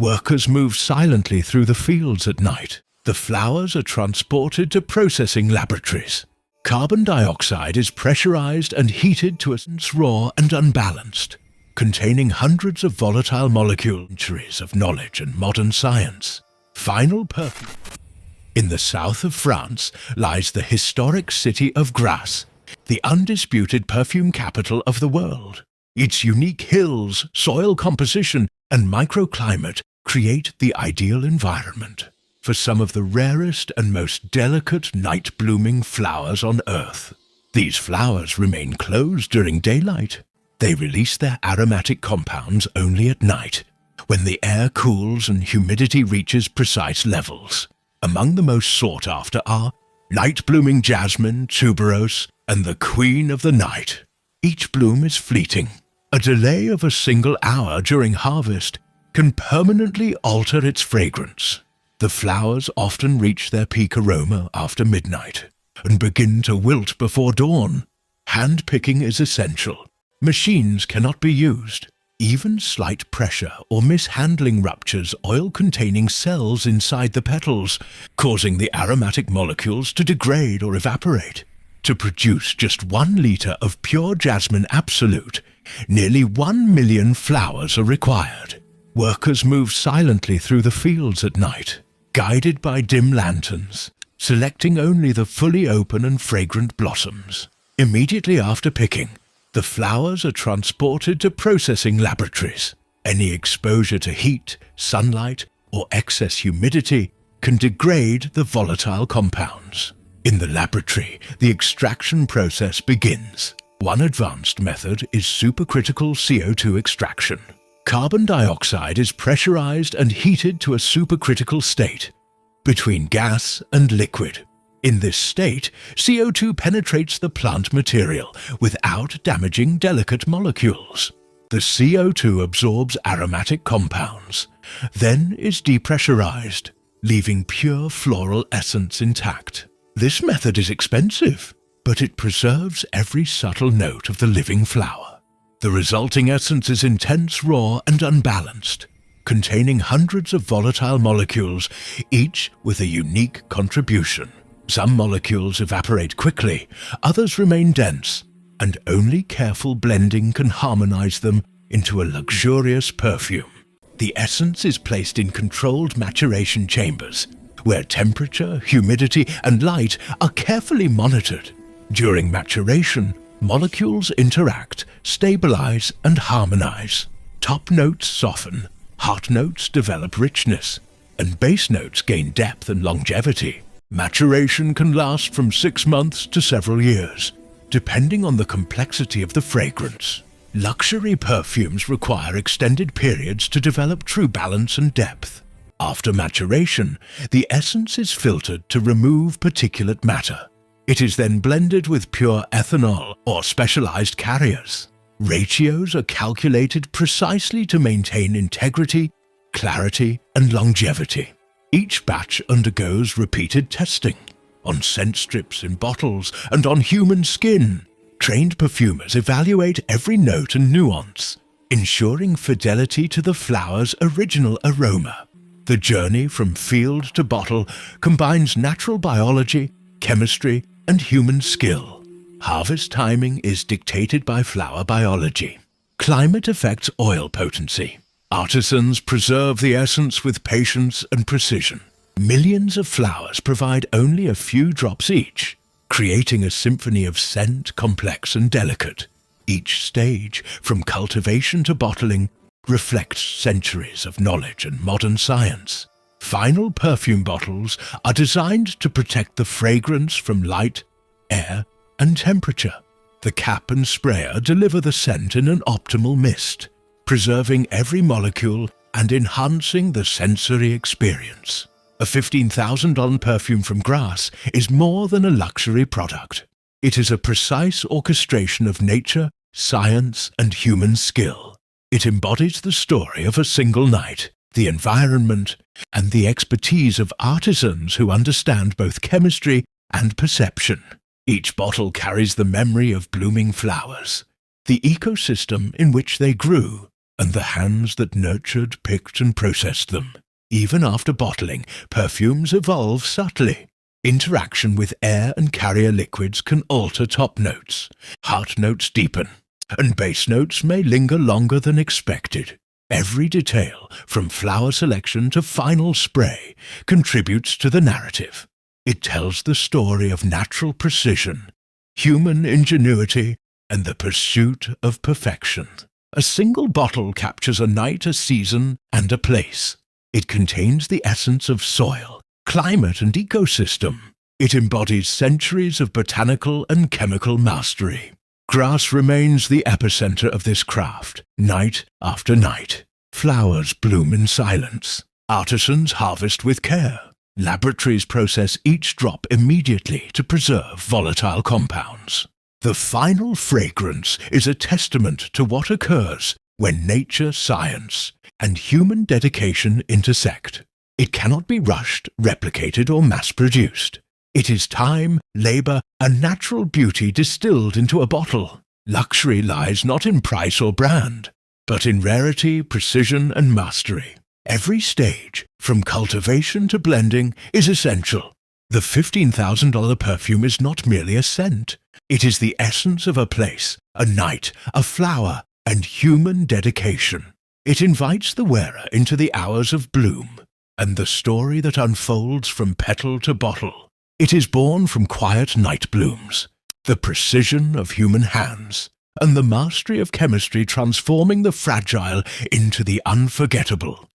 Workers move silently through the fields at night. The flowers are transported to processing laboratories. Carbon dioxide is pressurized and heated to a raw and unbalanced, containing hundreds of volatile molecules, centuries of knowledge and modern science. Final perfume. In the south of France lies the historic city of Grasse, the undisputed perfume capital of the world. Its unique hills, soil composition, and microclimate create the ideal environment for some of the rarest and most delicate night-blooming flowers on Earth. These flowers remain closed during daylight. They release their aromatic compounds only at night, when the air cools and humidity reaches precise levels. Among the most sought after are night-blooming jasmine, tuberose, and the queen of the night. Each bloom is fleeting. A delay of a single hour during harvest can permanently alter its fragrance. The flowers often reach their peak aroma after midnight and begin to wilt before dawn. Hand-picking is essential. Machines cannot be used. Even slight pressure or mishandling ruptures oil-containing cells inside the petals, causing the aromatic molecules to degrade or evaporate. To produce just 1 liter of pure jasmine absolute, nearly 1 million flowers are required. Workers move silently through the fields at night, guided by dim lanterns, selecting only the fully open and fragrant blossoms. Immediately after picking, the flowers are transported to processing laboratories. Any exposure to heat, sunlight, or excess humidity can degrade the volatile compounds. In the laboratory, the extraction process begins. One advanced method is supercritical CO2 extraction. Carbon dioxide is pressurized and heated to a supercritical state, between gas and liquid. In this state, CO2 penetrates the plant material without damaging delicate molecules. The CO2 absorbs aromatic compounds, then is depressurized, leaving pure floral essence intact. This method is expensive, but it preserves every subtle note of the living flower. The resulting essence is intense, raw, and unbalanced, containing hundreds of volatile molecules, each with a unique contribution. Some molecules evaporate quickly, others remain dense, and only careful blending can harmonize them into a luxurious perfume. The essence is placed in controlled maturation chambers, where temperature, humidity, and light are carefully monitored. During maturation, molecules interact, stabilize, and harmonize. Top notes soften, heart notes develop richness, and base notes gain depth and longevity. Maturation can last from 6 months to several years, depending on the complexity of the fragrance. Luxury perfumes require extended periods to develop true balance and depth. After maturation, the essence is filtered to remove particulate matter. It is then blended with pure ethanol or specialized carriers. Ratios are calculated precisely to maintain integrity, clarity, and longevity. Each batch undergoes repeated testing on scent strips in bottles and on human skin. Trained perfumers evaluate every note and nuance, ensuring fidelity to the flower's original aroma. The journey from field to bottle combines natural biology, chemistry, and human skill. Harvest timing is dictated by flower biology. Climate affects oil potency. Artisans preserve the essence with patience and precision. Millions of flowers provide only a few drops each, creating a symphony of scent, complex and delicate. Each stage, from cultivation to bottling, reflects centuries of knowledge and modern science. Final perfume bottles are designed to protect the fragrance from light, air, and temperature. The cap and sprayer deliver the scent in an optimal mist, preserving every molecule and enhancing the sensory experience. A $15,000 perfume from Grasse is more than a luxury product. It is a precise orchestration of nature, science, and human skill. It embodies the story of a single night, the environment, and the expertise of artisans who understand both chemistry and perception. Each bottle carries the memory of blooming flowers, the ecosystem in which they grew, and the hands that nurtured, picked and processed them. Even after bottling, perfumes evolve subtly. Interaction with air and carrier liquids can alter top notes. Heart notes deepen, and base notes may linger longer than expected. Every detail, from flower selection to final spray, contributes to the narrative. It tells the story of natural precision, human ingenuity, and the pursuit of perfection. A single bottle captures a night, a season, and a place. It contains the essence of soil, climate, and ecosystem. It embodies centuries of botanical and chemical mastery. Grass remains the epicenter of this craft, night after night. Flowers bloom in silence. Artisans harvest with care. Laboratories process each drop immediately to preserve volatile compounds. The final fragrance is a testament to what occurs when nature, science, and human dedication intersect. It cannot be rushed, replicated, or mass-produced. It is time, labor, and natural beauty distilled into a bottle. Luxury lies not in price or brand, but in rarity, precision, and mastery. Every stage, from cultivation to blending, is essential. The $15,000 perfume is not merely a scent. It is the essence of a place, a night, a flower, and human dedication. It invites the wearer into the hours of bloom, and the story that unfolds from petal to bottle. It is born from quiet night blooms, the precision of human hands, and the mastery of chemistry transforming the fragile into the unforgettable.